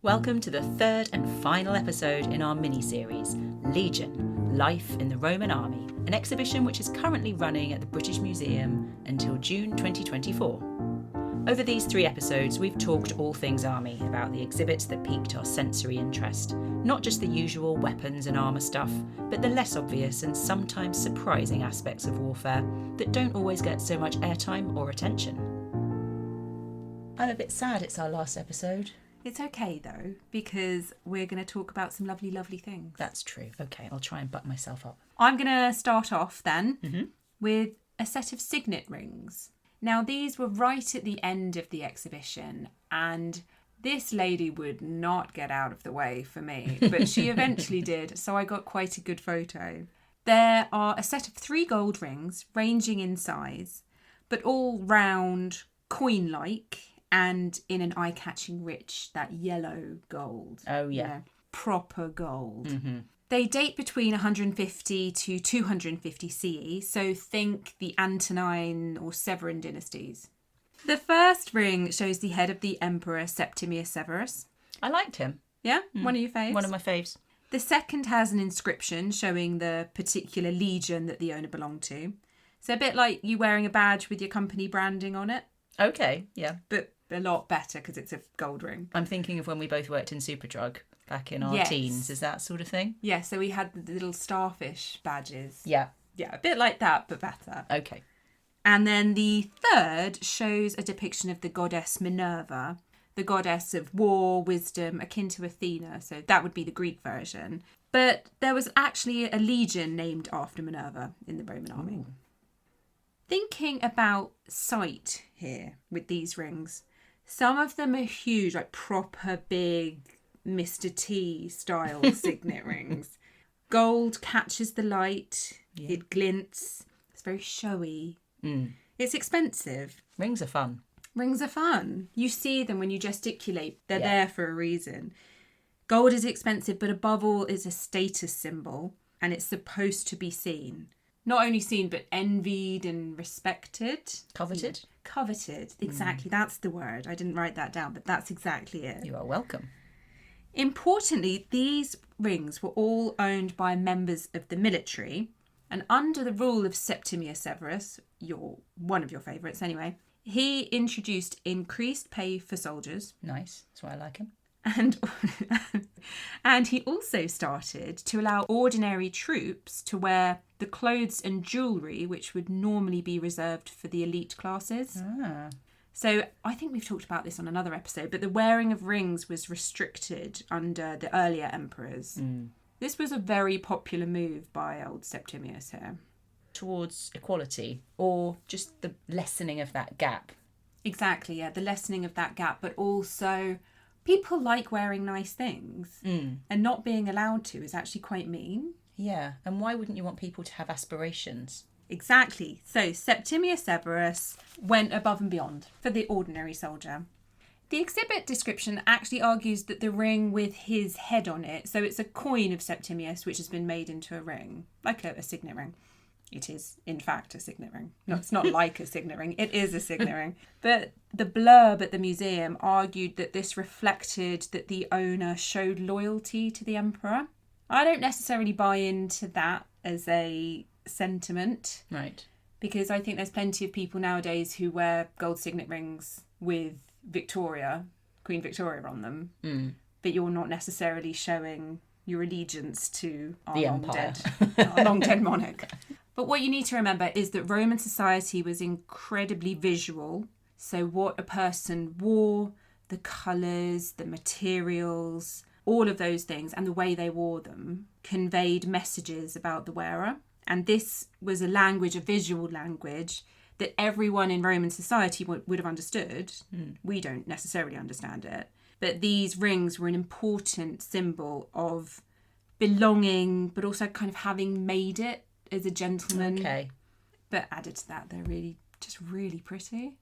Welcome to the third and final episode in our miniseries, Legion, Life in the Roman Army, an exhibition which is currently running at the British Museum until June 2024. Over these 3 episodes, we've talked all things army, about the exhibits that piqued our sensory interest, not just the usual weapons and armour stuff, but the less obvious and sometimes surprising aspects of warfare that don't always get so much airtime or attention. I'm a bit sad it's our last episode. It's okay though, because we're going to talk about some lovely, lovely things. That's true. Okay, I'll try and buck myself up. I'm going to start off then with a set of signet rings. Now, these were right at the end of the exhibition, and this lady would not get out of the way for me, but she eventually did, so I got quite a good photo. There are a set of 3 gold rings, ranging in size, but all round, coin-like, and in an eye-catching rich, that yellow gold. Oh, yeah. Proper gold. They date between 150 to 250 CE, so think the Antonine or Severan dynasties. The first ring shows the head of the Emperor Septimius Severus. I liked him. Yeah? One of your faves? One of my faves. The second has an inscription showing the particular legion that the owner belonged to. So a bit like you wearing a badge with your company branding on it. Okay, yeah. But a lot better because it's a gold ring. I'm thinking of when we both worked in Superdrug back in our teens. Is that sort of thing? Yeah, so we had the little starfish badges. Yeah. Yeah, a bit like that, but better. Okay. And then the third shows a depiction of the goddess Minerva, the goddess of war, wisdom, akin to Athena. So that would be the Greek version. But there was actually a legion named after Minerva in the Roman army. Ooh. Thinking about sight here with these rings, some of them are huge, like proper big Mr. T style signet rings. Gold catches the light, It glints, it's very showy. It's expensive. Rings are fun. Rings are fun. You see them when you gesticulate, they're there for a reason. Gold is expensive, but above all is a status symbol, and it's supposed to be seen. Not only seen, but envied and respected. Coveted? Yeah. Coveted, exactly. That's the word. I didn't write that down, but that's exactly it. You are welcome. Importantly, these rings were all owned by members of the military, and under the rule of Septimius Severus, one of your favourites anyway, he introduced increased pay for soldiers. Nice. That's why I like him. And he also started to allow ordinary troops to wear the clothes and jewellery which would normally be reserved for the elite classes. So I think we've talked about this on another episode, but the wearing of rings was restricted under the earlier emperors. This was a very popular move by old Septimius here. Towards equality, or just the lessening of that gap. Exactly, yeah, the lessening of that gap, but also people like wearing nice things, and not being allowed to is actually quite mean. Yeah, and why wouldn't you want people to have aspirations? Exactly. So Septimius Severus went above and beyond for the ordinary soldier. The exhibit description actually argues that the ring with his head on it, so it's a coin of Septimius which has been made into a ring, like a signet ring. It is, in fact, a signet ring. No, it's not like a signet ring. It is a signet ring. But the blurb at the museum argued that this reflected that the owner showed loyalty to the emperor. I don't necessarily buy into that as a sentiment. Right. Because I think there's plenty of people nowadays who wear gold signet rings with Queen Victoria on them. But you're not necessarily showing your allegiance to our long dead monarch. But what you need to remember is that Roman society was incredibly visual. So what a person wore, the colours, the materials, all of those things, and the way they wore them conveyed messages about the wearer. And this was a visual language that everyone in Roman society would have understood. We don't necessarily understand it. But these rings were an important symbol of belonging, but also kind of having made it as a gentleman. Okay. But added to that, they're really pretty.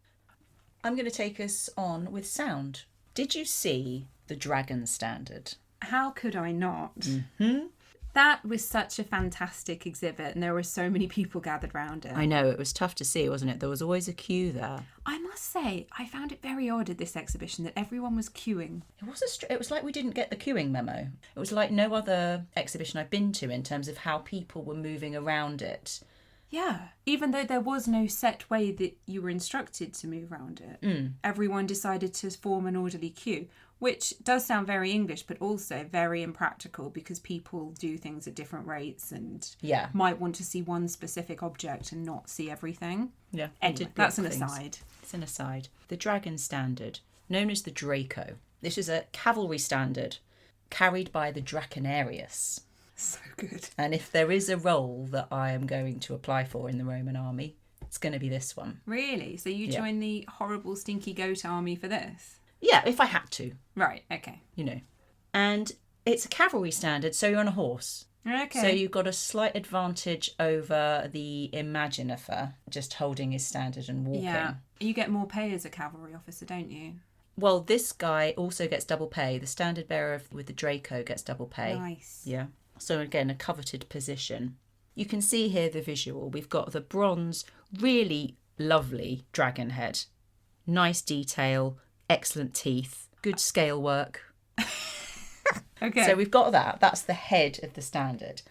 I'm going to take us on with sound. Did you see the Dragon Standard? How could I not? That was such a fantastic exhibit, and there were so many people gathered around it. I know, it was tough to see, wasn't it? There was always a queue there. I must say, I found it very odd at this exhibition that everyone was queuing. It was like we didn't get the queuing memo. It was like no other exhibition I've been to in terms of how people were moving around it. Yeah, even though there was no set way that you were instructed to move around it, everyone decided to form an orderly queue, which does sound very English, but also very impractical because people do things at different rates and might want to see one specific object and not see everything. Yeah, anyway, that's an aside. It's an aside. The dragon standard, known as the Draco. This is a cavalry standard carried by the Draconarius. So good. And if there is a role that I am going to apply for in the Roman army, it's going to be this one. Really? So you join the horrible stinky goat army for this? Yeah, if I had to. Right, okay. You know. And it's a cavalry standard, so you're on a horse. Okay. So you've got a slight advantage over the Imaginopher, just holding his standard and walking. Yeah. You get more pay as a cavalry officer, don't you? Well, this guy also gets double pay. The standard bearer with the Draco gets double pay. Nice. Yeah. So again, a coveted position. You can see here the visual. We've got the bronze, really lovely dragon head. Nice detail, excellent teeth, good scale work. Okay. So we've got that. That's the head of the standard.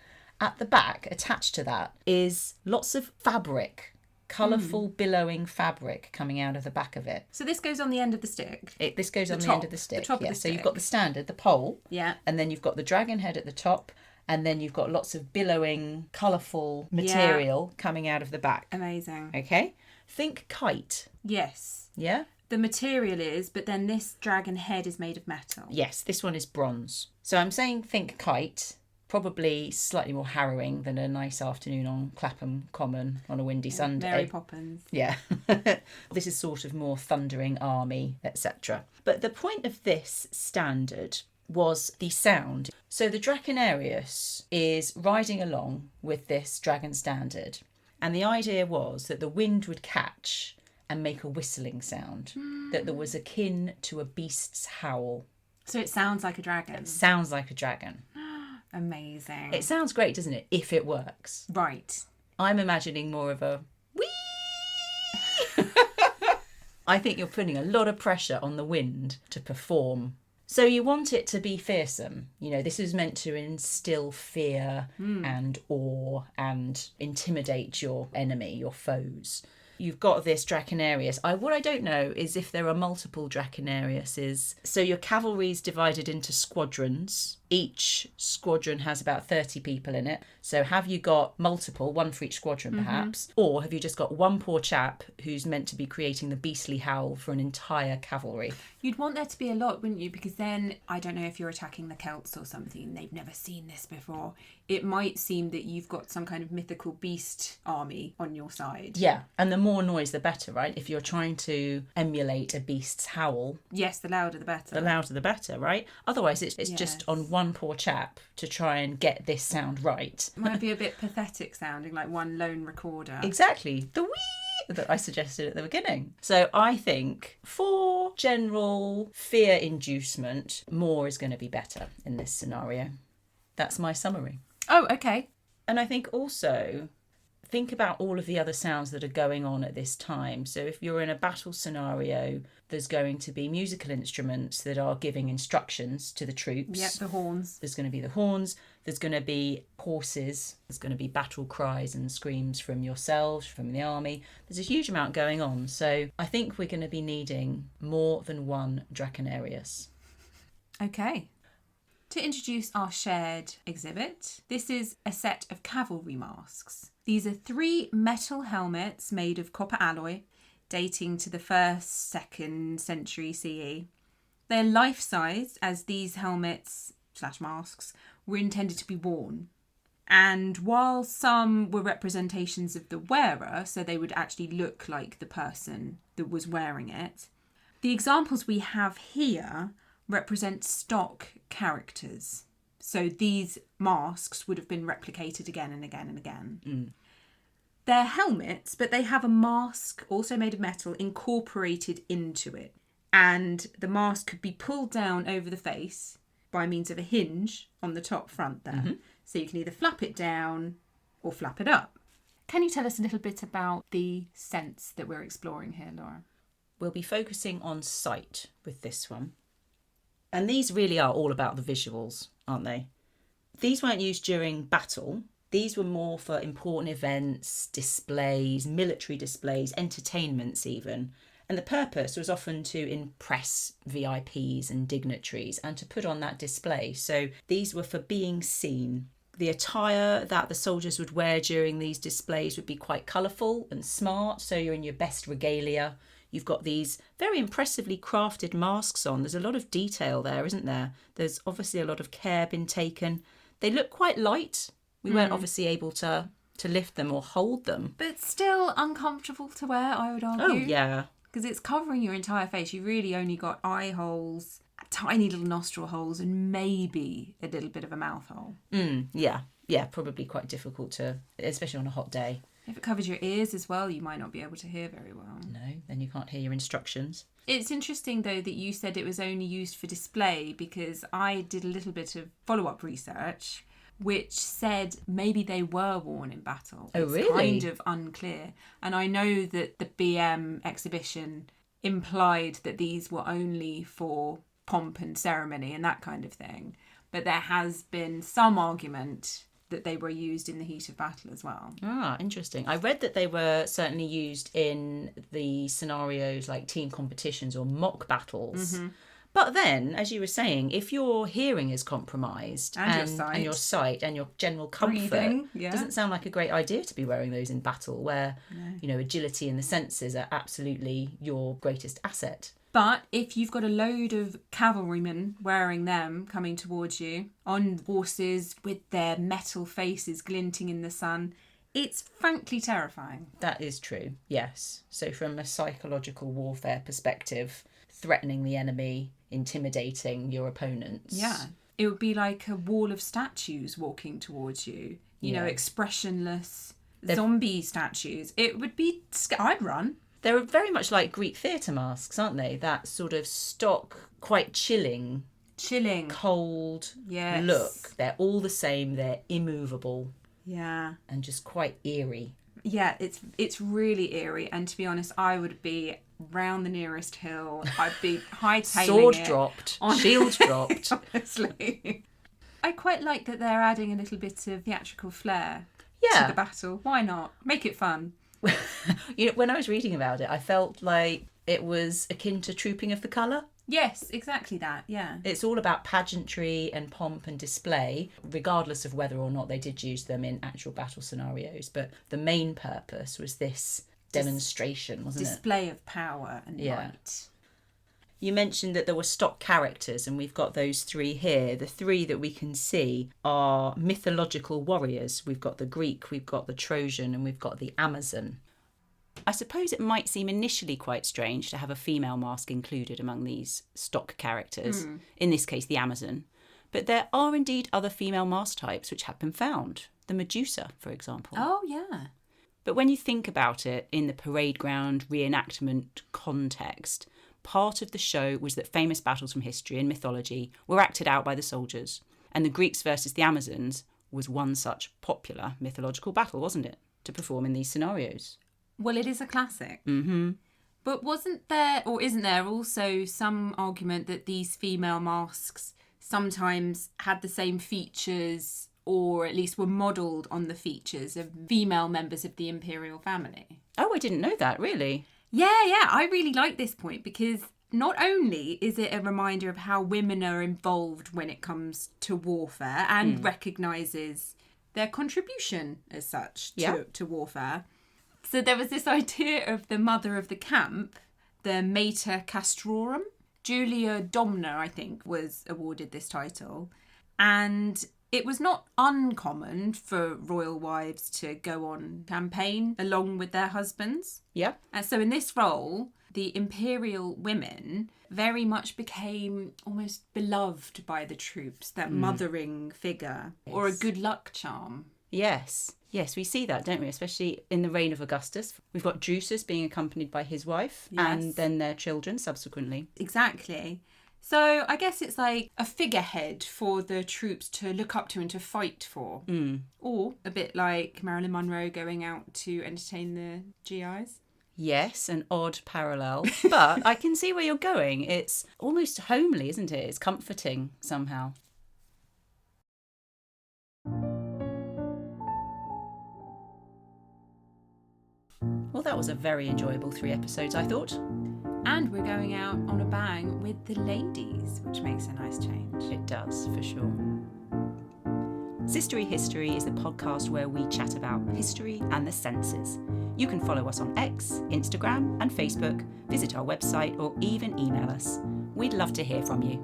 At the back, attached to that, is lots of fabric, colourful billowing fabric coming out of the back of it. So this goes on the end of the stick? This goes on the end of the stick. The top of the So stick. you've got the standard, the pole. Yeah. And then you've got the dragon head at the top. And then you've got lots of billowing, colourful material coming out of the back. Amazing. Okay? Think kite. Yes. Yeah? The material is, but then this dragon head is made of metal. Yes, this one is bronze. So I'm saying think kite. Probably slightly more harrowing than a nice afternoon on Clapham Common on a windy Sunday. Mary Poppins. Yeah. This is sort of more thundering army, etc. But the point of this standard was the sound. So the Draconarius is riding along with this dragon standard. And the idea was that the wind would catch and make a whistling sound. That there was akin to a beast's howl. So it sounds like a dragon. It sounds like a dragon. Amazing. It sounds great, doesn't it? If it works. Right. I'm imagining more of a whee. I think you're putting a lot of pressure on the wind to perform. So you want it to be fearsome. You know, this is meant to instill fear and awe and intimidate your enemy, your foes. You've got this Draconarius. What I don't know is if there are multiple Draconariuses. So your cavalry's divided into squadrons. Each squadron has about 30 people in it. So have you got multiple, one for each squadron perhaps? Or have you just got one poor chap who's meant to be creating the beastly howl for an entire cavalry? You'd want there to be a lot, wouldn't you? Because then, I don't know if you're attacking the Celts or something, they've never seen this before. It might seem that you've got some kind of mythical beast army on your side. Yeah, and the more noise the better, right? If you're trying to emulate a beast's howl. Yes, the louder the better. The louder the better, right? Otherwise, it's just on one poor chap to try and get this sound right. It might be a bit pathetic sounding, like one lone recorder. Exactly. The wee that I suggested at the beginning. So I think for general fear inducement, more is going to be better in this scenario. That's my summary. Oh, okay. And I think also think about all of the other sounds that are going on at this time. So if you're in a battle scenario, there's going to be musical instruments that are giving instructions to the troops. Yep, the horns. There's going to be the horns. There's going to be horses. There's going to be battle cries and screams from yourselves, from the army. There's a huge amount going on. So I think we're going to be needing more than one Draconarius. Okay. To introduce our shared exhibit, this is a set of cavalry masks. These are 3 metal helmets made of copper alloy, dating to the 1st, 2nd century CE. They're life-size, as these helmets/masks were intended to be worn. And while some were representations of the wearer, so they would actually look like the person that was wearing it, the examples we have here represent stock characters. So these masks would have been replicated again and again and again. They're helmets, but they have a mask, also made of metal, incorporated into it. And the mask could be pulled down over the face by means of a hinge on the top front there. So you can either flap it down or flap it up. Can you tell us a little bit about the sense that we're exploring here, Laura? We'll be focusing on sight with this one. And these really are all about the visuals, aren't they? These weren't used during battle. These were more for important events, displays, military displays, entertainments even. And the purpose was often to impress VIPs and dignitaries and to put on that display. So these were for being seen. The attire that the soldiers would wear during these displays would be quite colourful and smart. So you're in your best regalia. You've got these very impressively crafted masks on. There's a lot of detail there, isn't there? There's obviously a lot of care been taken. They look quite light. We weren't obviously able to lift them or hold them. But still uncomfortable to wear, I would argue. Oh, yeah. Because it's covering your entire face. You really only got eye holes, tiny little nostril holes, and maybe a little bit of a mouth hole. Yeah, probably quite difficult to, especially on a hot day. If it covers your ears as well, you might not be able to hear very well. No, then you can't hear your instructions. It's interesting, though, that you said it was only used for display, because I did a little bit of follow-up research which said maybe they were worn in battle. Oh, it's really? kind of unclear. And I know that the BM exhibition implied that these were only for pomp and ceremony and that kind of thing. But there has been some argument that they were used in the heat of battle as well. Ah, interesting. I read that they were certainly used in the scenarios like team competitions or mock battles. Mm-hmm. But then, as you were saying, if your hearing is compromised and your sight and your general comfort, breathing, yeah. Doesn't sound like a great idea to be wearing those in battle where, agility and the senses are absolutely your greatest asset. But if you've got a load of cavalrymen wearing them coming towards you on horses with their metal faces glinting in the sun, it's frankly terrifying. That is true, yes. So from a psychological warfare perspective, threatening the enemy, intimidating your opponents. Yeah. It would be like a wall of statues walking towards you. You know, expressionless zombie statues. It would be... I'd run. They're very much like Greek theatre masks, aren't they? That sort of stock, quite chilling, cold look. They're all the same. They're immovable. Yeah. And just quite eerie. Yeah, it's really eerie. And to be honest, I would be round the nearest hill. I'd be hightailing Sword dropped, shield dropped. Honestly. I quite like that they're adding a little bit of theatrical flair to the battle. Why not? Make it fun. When I was reading about it, I felt like it was akin to Trooping of the Colour. Yes, exactly that, yeah. It's all about pageantry and pomp and display, regardless of whether or not they did use them in actual battle scenarios. But the main purpose was this demonstration, wasn't it? Display of power and might. You mentioned that there were stock characters, and we've got those three here. The three that we can see are mythological warriors. We've got the Greek, we've got the Trojan, and we've got the Amazon. I suppose it might seem initially quite strange to have a female mask included among these stock characters, in this case the Amazon. But there are indeed other female mask types which have been found. The Medusa, for example. Oh, yeah. But when you think about it in the parade ground reenactment context, part of the show was that famous battles from history and mythology were acted out by the soldiers. And the Greeks versus the Amazons was one such popular mythological battle, wasn't it, to perform in these scenarios? Well, it is a classic. Mm-hmm. But wasn't there, or isn't there, also some argument that these female masks sometimes had the same features, or at least were modelled on the features of female members of the imperial family? Oh, I didn't know that, really. Yeah, I really like this point because not only is it a reminder of how women are involved when it comes to warfare and recognises their contribution as such to warfare. So there was this idea of the mother of the camp, the Mater Castrorum. Julia Domna, I think, was awarded this title. And it was not uncommon for royal wives to go on campaign along with their husbands. Yeah. And so in this role, the imperial women very much became almost beloved by the troops, that mothering figure, or a good luck charm. Yes, we see that, don't we? Especially in the reign of Augustus. We've got Drusus being accompanied by his wife and then their children subsequently. Exactly. So I guess it's like a figurehead for the troops to look up to and to fight for. Or a bit like Marilyn Monroe going out to entertain the GIs. Yes, an odd parallel, but I can see where you're going. It's almost homely, isn't it? It's comforting somehow. Well, that was a very enjoyable 3 episodes, I thought. And we're going out on a bang with the ladies, which makes a nice change. It does, for sure. Sistory History is the podcast where we chat about history and the senses. You can follow us on X, Instagram and Facebook, visit our website or even email us. We'd love to hear from you.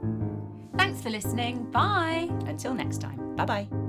Thanks for listening. Bye. Until next time, bye-bye.